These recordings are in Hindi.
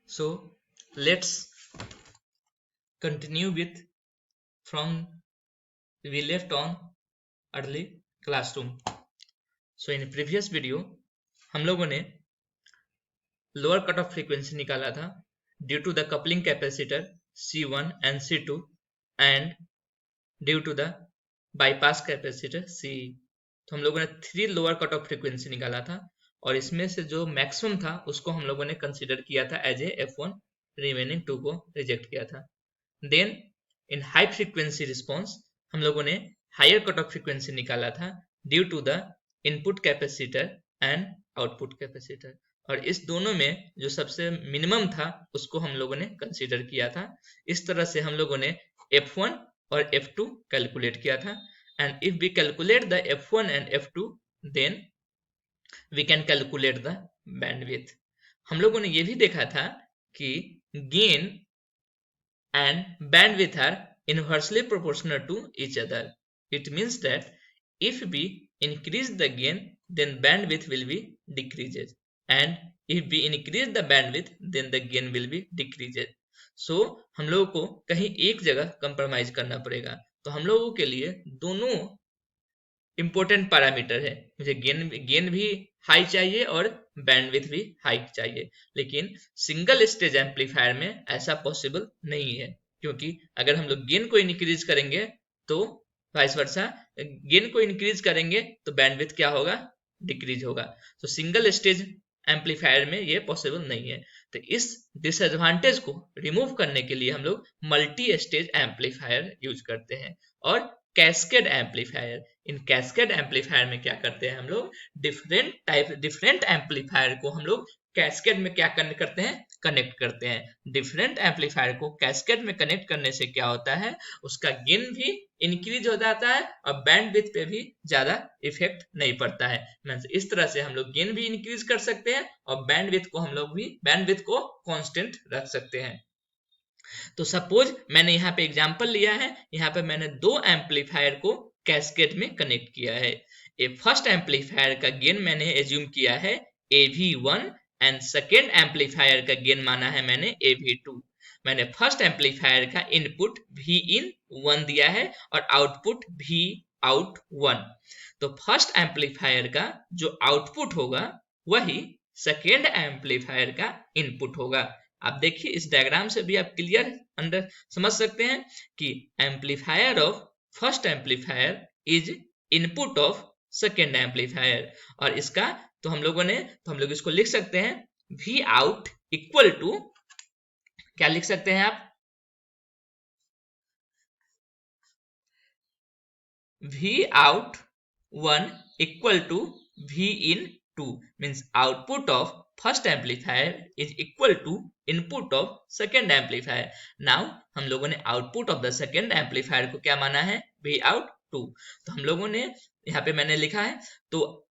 So let's continue with from we left on early classroom. So in previous video हम लोगों ने लोअर कट ऑफ फ्रीक्वेंसी निकाला था due to the coupling capacitor C1 and C2 and due to the bypass capacitor CE। तो हम लोगों ने 3 लोअर कट ऑफ फ्रीक्वेंसी निकाला था और इसमें से जो मैक्सिमम था उसको हम लोगों ने कंसीडर किया था एज ए F1, रिमेनिंग 2 को रिजेक्ट किया था। Then in high frequency response हम लोगों ने हायर कट ऑफ फ्रीक्वेंसी निकाला था due to the input capacitor and output capacitor, और इस दोनों में जो सबसे मिनिमम था उसको हम लोगों ने कंसीडर किया था। इस तरह से हम लोगों ने F1 और F2 कैलकुलेट किया था and if we calculate the F1 and F2 then we can calculate the bandwidth. हम लोगों ने ये भी देखा था कि gain and bandwidth are inversely proportional to each other. It means that if we increase the gain, then bandwidth will be decreases, and if we increase the bandwidth, then the gain will be decreases. So हम लोगों को कहीं एक जगह कंप्रोमाइज करना पड़ेगा। तो हम लोगों के लिए दोनों इंपॉर्टेंट पैरामीटर है, मुझे गेन भी हाई चाहिए और बैंडविड्थ भी हाई चाहिए, लेकिन सिंगल स्टेज एम्पलीफायर में ऐसा पॉसिबल नहीं है, क्योंकि अगर हम लोग गेन को इंक्रीज करेंगे तो वाइस वर्सा, गेन को इंक्रीज करेंगे तो बैंडविड्थ क्या होगा, डिक्रीज होगा। तो सिंगल स्टेज एम्पलीफायर में ये पॉसिबल नहीं है। तो इस डिसएडवांटेज को रिमूव करने के लिए हम लोग मल्टी स्टेज एम्पलीफायर यूज करते हैं और कैस्केड एम्पलीफायर। इन कैस्केड एम्पलीफायर में क्या करते हैं हम लोग, डिफरेंट एम्पलीफायर को हम लोग कैस्केड में क्या करते हैं, कनेक्ट करते हैं। डिफरेंट एम्पलीफायर को कैस्केड में कनेक्ट करने से क्या होता है, उसका गेन भी इंक्रीज हो जाता है और बैंडविड्थ पे भी ज्यादा इफेक्ट नहीं पड़ता है। इस तरह से हम लोग गेन भी इंक्रीज कर सकते हैं और बैंडविड्थ को हम लोग भी बैंडविड्थ को कांस्टेंट रख सकते हैं। तो सपोज मैंने यहाँ पे एग्जांपल लिया है, यहाँ पे मैंने 2 एम्पलीफायर को कैस्केड में कनेक्ट किया है। ए फर्स्ट एम्पलीफायर का गेन मैंने एज्यूम किया है AV1 एंड सेकेंड एम्पलीफायर का गेन माना है मैंने AV2। मैंने फर्स्ट एम्पलीफायर का इनपुट Vin1 दिया है और आउटपुट Vout1। तो फर्स्ट एम्पलीफायर का जो आउटपुट होगा वही सेकेंड एम्पलीफायर का इनपुट होगा। आप देखिए इस डायग्राम से भी आप क्लियर अंडर समझ सकते हैं कि amplifier of first amplifier is input of second amplifier, और इसका तो हम लोग इसको लिख सकते हैं V आउट इक्वल टू, क्या लिख सकते हैं आप, V out 1 equal to V in 2 means output of first amplifier is equal to input of second amplifier. Now हम लोगों ने output of the second amplifier को क्या माना है, V out 2। तो हम लोगों ने यहाँ पे मैंने लिखा है, तो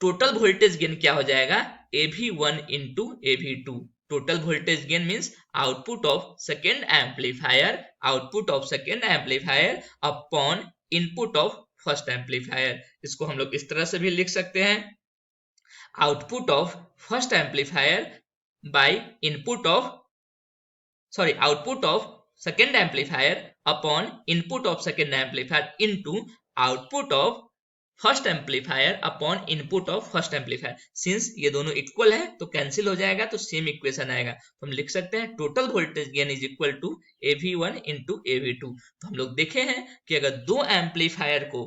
टोटल वोल्टेज गेन क्या हो जाएगा, AV1 into AV2। Total voltage gain means output of second amplifier upon input of first amplifier. इसको हम लोग इस तरह से भी लिख सकते हैं, output of first amplifier by output of second amplifier upon input of second amplifier into output of first amplifier upon input of first amplifier. Since ये दोनों इक्वल है तो कैंसिल हो जाएगा, तो सेम इक्वेशन आएगा। तो हम लिख सकते हैं total voltage gain is equal to AV1 into AV2। तो हम लोग देखे हैं कि अगर 2 एम्पलीफायर को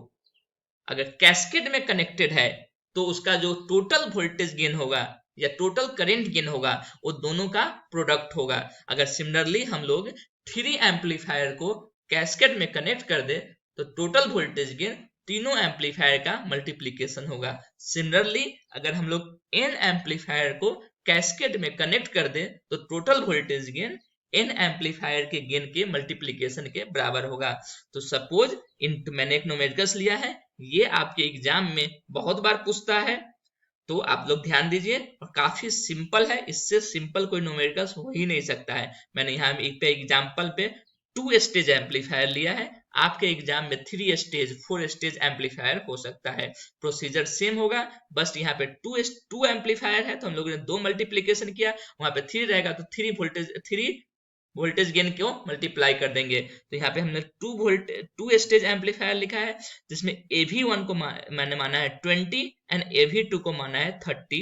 अगर कैस्केड में कनेक्टेड है तो उसका जो टोटल वोल्टेज गेन होगा या टोटल करंट गेन होगा वो दोनों का प्रोडक्ट होगा। अगर सिमिलरली हम लोग 3 एम्पलीफायर को कैस्केड में कनेक्ट कर दे तो टोटल वोल्टेज गेन तीनों एम्पलीफायर का मल्टीप्लीकेशन होगा। सिमिलरली अगर हम लोग n एम्पलीफायर को कैस्केड में कनेक्ट कर दे तो total voltage gain n amplifier के गेन के मल्टीप्लीकेशन के बराबर होगा। तो सपोज मैंने एक न्यूमेरिकल्स लिया है, ये आपके एग्जाम में बहुत बार पूछता है, तो आप लोग ध्यान दीजिए, और काफी सिंपल है, इससे सिंपल कोई न्यूमेरिकल्स हो ही नहीं सकता है। मैंने यहाँ एक एग्जाम्पल पे 2 स्टेज एम्पलीफायर लिया है, आपके एग्जाम में 3 स्टेज 4 स्टेज एम्पलीफायर हो सकता है। प्रोसीजर सेम होगा, बस यहाँ पे 2 एम्पलीफायर है तो हम लोगों ने 2 मल्टीप्लीकेशन किया, वहां पे 3 रहेगा तो 3 वोल्टेज गेन को मल्टीप्लाई कर देंगे। तो यहाँ पे हमने 2 स्टेज एम्पलीफायर लिखा है, जिसमें AV1 को मैंने माना है 20 एंड AV2 को माना है 30।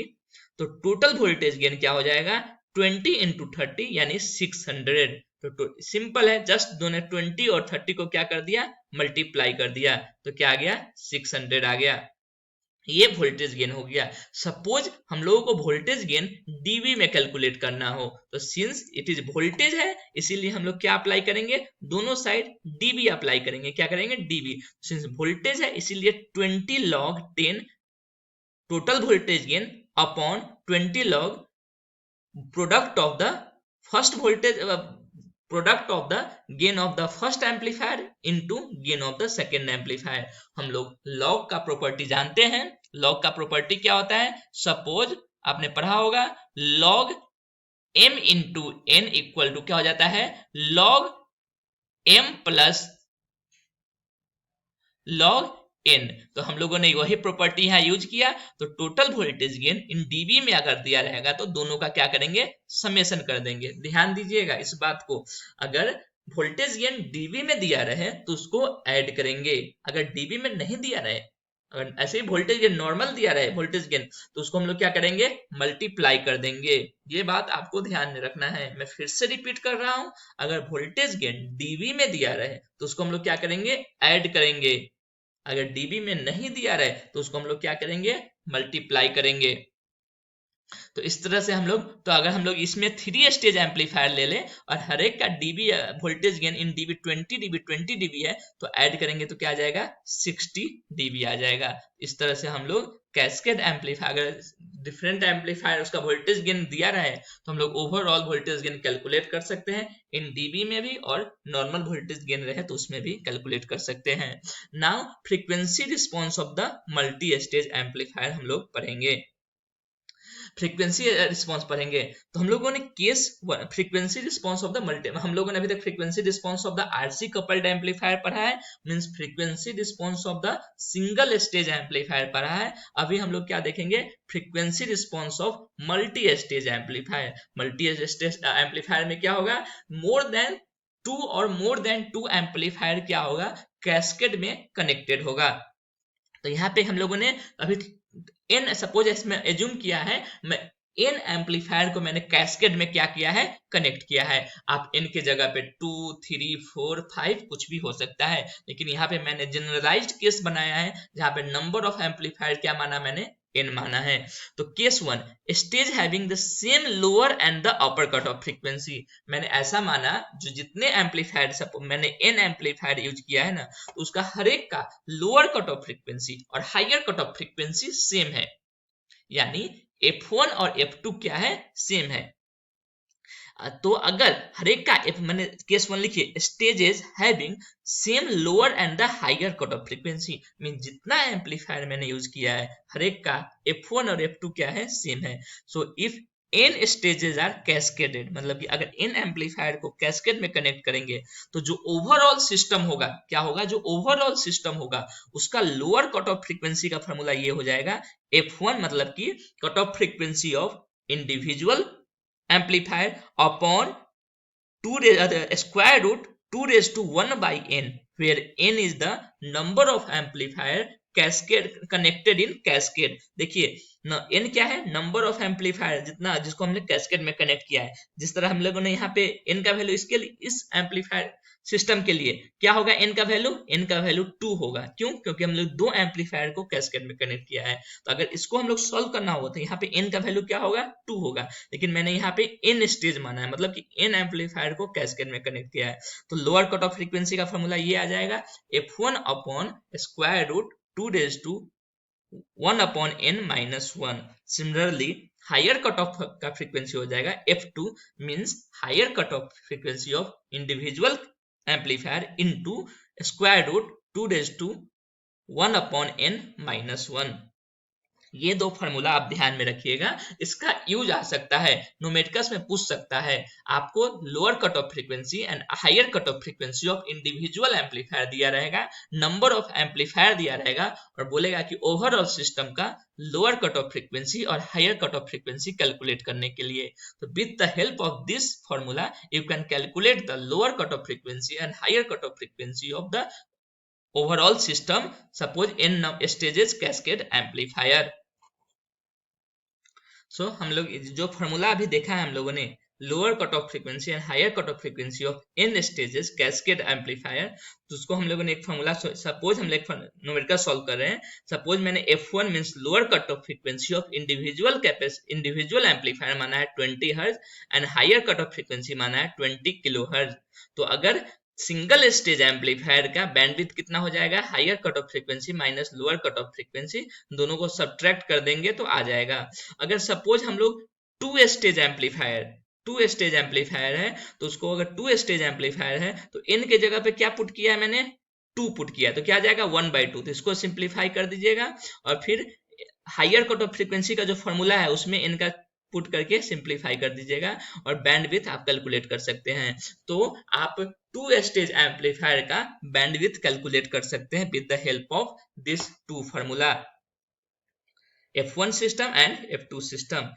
तो टोटल वोल्टेज गेन क्या हो जाएगा, 20 इंटू 30 यानी 600। तो सिंपल है, जस्ट दोनों 20 और 30 को क्या कर दिया, मल्टीप्लाई कर दिया, तो क्या आ गया, 600 आ गया। ये वोल्टेज गेन हो गया। सपोज हम लोगों को वोल्टेज गेन डीबी में कैलकुलेट करना हो, तो सिंस इट इज वोल्टेज है इसीलिए हम लोग क्या अप्लाई करेंगे, दोनों साइड डीबी अप्लाई करेंगे। क्या करेंगे, डीबी। सिंस वोल्टेज है इसीलिए 20 log 10 total voltage gain upon 20 log product of the first voltage product of the gain of the first amplifier into gain of the second amplifier. हम लोग लॉग का प्रॉपर्टी जानते हैं। लॉग का प्रॉपर्टी क्या होता है, सपोज आपने पढ़ा होगा log m into n equal to क्या हो जाता है, log m plus log n। तो हम लोगों ने वही प्रॉपर्टी यहाँ यूज किया। तो total voltage gain in dB में अगर दिया रहेगा तो दोनों का क्या करेंगे, समेशन कर देंगे। ध्यान दीजिएगा इस बात को, अगर वोल्टेज गेन डीबी में दिया रहे तो उसको ऐड करेंगे, अगर डीबी में नहीं दिया रहे, अगर ऐसे ही वोल्टेज गेन नॉर्मल दिया रहे वोल्टेज गेन, तो उसको हम लोग क्या करेंगे, मल्टीप्लाई कर देंगे। ये बात आपको ध्यान में रखना है। मैं फिर से रिपीट कर रहा हूं, अगर वोल्टेज गेन डीबी में दिया रहे तो उसको हम लोग क्या करेंगे, ऐड करेंगे। अगर डीबी में नहीं दिया रहे तो उसको हम लोग क्या करेंगे, मल्टीप्लाई करेंगे। तो इस तरह से हम लोग, तो अगर हम लोग इसमें 3 स्टेज एम्पलीफायर ले लें और हर एक का dB voltage gain in dB 20 dB है, तो ऐड करेंगे तो क्या आ जाएगा, 60 डीबी आ जाएगा। इस तरह से हम लोग कैस्केड एम्पलीफायर, अगर डिफरेंट एम्पलीफायर उसका वोल्टेज गेन दिया रहा है तो हम लोग ओवरऑल वोल्टेज गेन कैलकुलेट कर सकते हैं, इन डीबी में भी, और नॉर्मल वोल्टेज गेन रहे तो उसमें भी कैलकुलेट कर सकते हैं। Now frequency response of the multi stage amplifier हम लोग पढ़ेंगे। फ्रीक्वेंसी रिस्पॉन्स पढ़ेंगे तो हम लोगों ने case frequency response of the multi, हम लोगों ने अभी तक frequency response of the RC coupled amplifier पढ़ा है, means frequency response of the single stage amplifier पढ़ा है। अभी हम लोग क्या देखेंगे, frequency response of multi stage amplifier. Multi stage amplifier में क्या होगा, मोर देन 2 और मोर देन 2 एम्पलीफायर क्या होगा, कैस्केड में कनेक्टेड होगा। तो यहाँ पे हम लोगों ने अभी n, सपोज इसमें एज्यूम किया है, मैं n एम्पलीफायर को मैंने कैस्केड में क्या किया है, कनेक्ट किया है। आप n के जगह पे 2, 3, 4, 5 कुछ भी हो सकता है, लेकिन यहाँ पे मैंने जनरलाइज्ड केस बनाया है जहाँ पे नंबर ऑफ एम्पलीफायर क्या माना, मैंने n माना है। तो case 1, stage having the same lower and the upper cut off frequency. मैंने ऐसा माना जो जितने एम्पलीफायर, मैंने n एम्पलीफायर यूज किया है ना, तो उसका हर एक का लोअर कट ऑफ फ्रीक्वेंसी और higher cut off frequency same है, यानी F1 और F2 क्या है, सेम है। तो अगर हर एक का मैंने केस 1 लिखिए, stages having same lower and the higher cut off frequency, mean जितना एम्पलीफायर मैंने यूज किया है हर एक का F1 और F2 क्या है, सेम है। So if n stages are cascaded, मतलब कि अगर n एम्पलीफायर को कैस्केड में कनेक्ट करेंगे तो जो ओवरऑल सिस्टम होगा, क्या होगा, जो ओवरऑल सिस्टम होगा उसका लोअर कट ऑफ फ्रीक्वेंसी का फॉर्मूला ये हो जाएगा, F1 मतलब कि cut off frequency of individual amplifier upon square root 2 raised to 1 by n, where n is the number of amplifier cascade connected in cascade। देखिए न n क्या है, नंबर ऑफ एम्पलीफायर जितना जिसको हमने कैस्केड में कनेक्ट किया है। जिस तरह हम लोगों ने यहाँ पे n का वैल्यू इसके लिए, इस एम्पलीफायर सिस्टम के लिए क्या होगा, n का वैल्यू 2 होगा। क्यों, क्योंकि हम लोग 2 एम्पलीफायर को कैस्केड में कनेक्ट किया है। तो अगर इसको हम लोग सॉल्व करना होगा तो यहाँ पे n का वैल्यू क्या होगा, 2 होगा, लेकिन मैंने यहाँ पे n स्टेज माना है, मतलब कि n एम्पलीफायर को कैस्केड में कनेक्ट किया है। तो लोअर कट ऑफ फ्रीक्वेंसी का फॉर्मूला ये आ जाएगा, F1 upon square root 2 raise to 1 upon n minus 1। Similarly higher cut off का फ्रीक्वेंसी हो जाएगा F2, means higher cut off frequency of individual amplifier into square root 2 raise to 1 upon n minus 1। ये दो फार्मूला आप ध्यान में रखिएगा, इसका यूज आ सकता है, न्यूमेरिकल्स में पूछ सकता है। आपको lower cut off frequency and higher cut off frequency of individual amplifier दिया रहेगा, नंबर ऑफ एम्पलीफायर दिया रहेगा, और बोलेगा कि ओवरऑल सिस्टम का लोअर कट ऑफ फ्रीक्वेंसी और higher cut off frequency calculate करने के लिए। तो with the help of this formula you can calculate the lower cut off frequency and higher cut off frequency of the overall system, suppose in stages cascade amplifier. So हम लोग जो फॉर्मूला अभी देखा है हम लोगों ने, lower cut off frequency and higher cut off frequency of in stages cascade amplifier, तो उसको हम लोगों ने एक फॉर्मूला, सपोज हम लोग न्यूमेरिकल सॉल्व कर रहे हैं, सपोज मैंने F1 means lower cut off frequency of individual amplifier माना है 20 hertz and higher cut off frequency माना है 20 किलो हर्ट्ज। तो अगर सिंगल स्टेज एम्पलीफायर का बैंडविड्थ कितना हो जाएगा, higher cut off frequency minus lower cut off frequency, दोनों को सब्ट्रैक्ट कर देंगे तो आ जाएगा। अगर सपोज हम लोग टू स्टेज एम्पलीफायर है तो उसको, अगर टू स्टेज एम्पलीफायर है तो इन के जगह पे क्या पुट किया है मैंने, 2 पुट किया, तो क्या आ जाएगा 1/2। तो इसको सिंप्लीफाई कर दीजिएगा, और फिर हायर कट ऑफ फ्रीक्वेंसी का जो फॉर्मूला है उसमें इनका पुट करके सिंप्लीफाई कर दीजिएगा, और बैंडविड्थ आप कैलकुलेट कर सकते हैं। तो आप टू स्टेज एम्पलीफायर का बैंडविड्थ कैलकुलेट कर सकते हैं with the help of this two formula, F1 system and F2 system.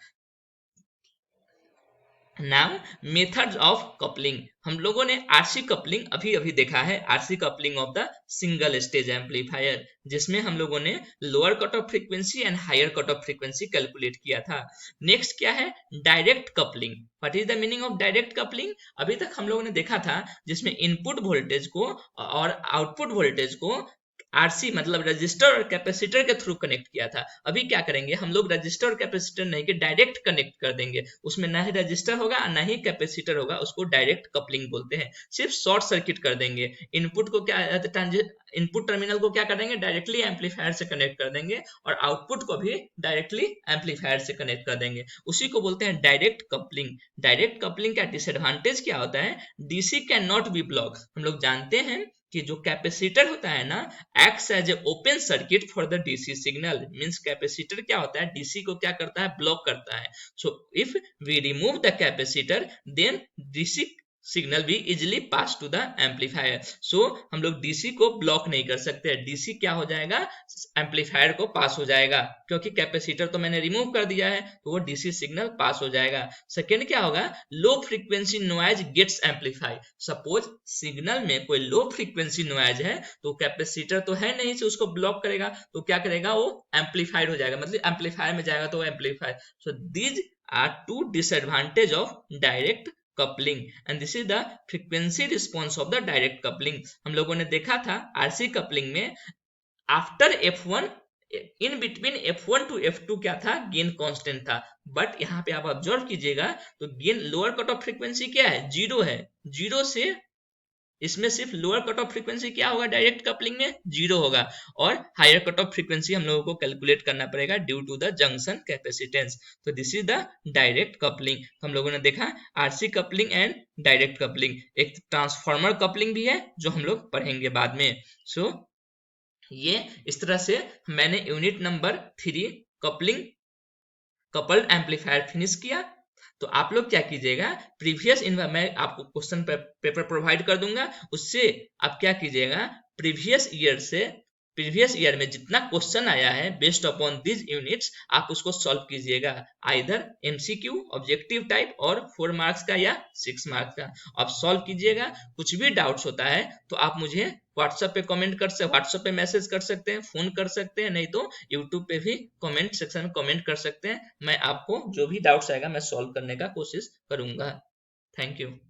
Now methods of coupling, हम लोगों ने आरसी कपलिंग अभी अभी देखा है, RC coupling of the single stage amplifier, जिसमें हम लोगों ने lower cut off frequency and higher cut off frequency calculate किया था। नेक्स्ट क्या है, direct coupling. What is the meaning of direct coupling? अभी तक हम लोगों ने देखा था जिसमें इनपुट वोल्टेज को और आउटपुट वोल्टेज को आरसी मतलब रजिस्टर और कैपेसिटर के थ्रू कनेक्ट किया था। अभी क्या करेंगे हम लोग, रजिस्टर और कैपेसिटर नहीं के डायरेक्ट कनेक्ट कर देंगे, उसमें ना ही रजिस्टर होगा ना ही कैपेसिटर होगा, उसको डायरेक्ट कपलिंग बोलते हैं। सिर्फ शॉर्ट सर्किट कर देंगे, इनपुट को क्या, इनपुट टर्मिनल को क्या कर देंगे, डायरेक्टली एम्पलीफायर से कनेक्ट कर देंगे, और आउटपुट को भी डायरेक्टली एम्पलीफायर से कनेक्ट कर देंगे, उसी को बोलते हैं डायरेक्ट कपलिंग। डायरेक्ट कपलिंग का डिसएडवांटेज क्या होता है, DC can not be block. हम लोग जानते हैं कि जो कैपेसिटर होता है ना, acts as a open circuit for the DC signal, means capacitor क्या होता है, डीसी को क्या करता है, ब्लॉक करता है। So if we remove the capacitor then DC signal भी easily pass to the amplifier. So हम लोग डीसी को ब्लॉक नहीं कर सकते, डीसी क्या हो जाएगा, एम्पलीफायर को पास हो जाएगा, क्योंकि कैपेसिटर तो मैंने रिमूव कर दिया है तो वो डीसी सिग्नल पास हो जाएगा। सेकेंड क्या होगा, low frequency noise gets amplify. Suppose signal में कोई लो फ्रीक्वेंसी नॉइज है तो कैपेसिटर तो है नहीं, से उसको ब्लॉक करेगा, तो क्या करेगा, वो एम्पलीफाइड हो जाएगा, मतलब एम्पलीफायर में जाएगा तो amplifier. So these are two disadvantage of direct coupling and this is the frequency response of the direct coupling. हम लोगों ने देखा था आरसी कपलिंग में after F1, in between F1 to F2 क्या था, गेन कांस्टेंट था, बट यहाँ पे आप ऑब्जर्व कीजिएगा तो gain lower cut off frequency क्या है, 0 है, 0 से इसमें सिर्फ लोअर कट ऑफ फ्रीक्वेंसी क्या होगा, डायरेक्ट कपलिंग में 0 होगा, और हायर कट ऑफ फ्रीक्वेंसी हम लोगों को कैलकुलेट करना पड़ेगा due to the junction capacitance. तो this is the direct coupling. हम लोगों ने देखा RC coupling and direct coupling. एक ट्रांसफार्मर कपलिंग भी है जो हम लोग पढ़ेंगे बाद में। सो ये इस तरह से मैंने unit number 3 coupling coupled amplifier finish किया। तो आप लोग क्या कीजिएगा, प्रीवियस मैं आपको क्वेश्चन पेपर प्रोवाइड कर दूंगा, उससे आप क्या कीजिएगा, प्रीवियस ईयर में जितना क्वेश्चन आया है बेस्ड अपॉन दिस यूनिट्स आप उसको सॉल्व कीजिएगा, आइदर एमसीक्यू ऑब्जेक्टिव टाइप और 4 मार्क्स का या 6 मार्क्स का आप सॉल्व कीजिएगा। कुछ भी डाउट्स होता है तो आप मुझे व्हाट्सएप पे कमेंट कर सकते, व्हाट्सएप पे मैसेज कर सकते हैं, फोन कर सकते हैं, नहीं तो यूट्यूब पे भी कमेंट सेक्शन में कमेंट कर सकते हैं। मैं आपको जो भी डाउट्स आएगा मैं सॉल्व करने का कोशिश करूंगा। Thank you.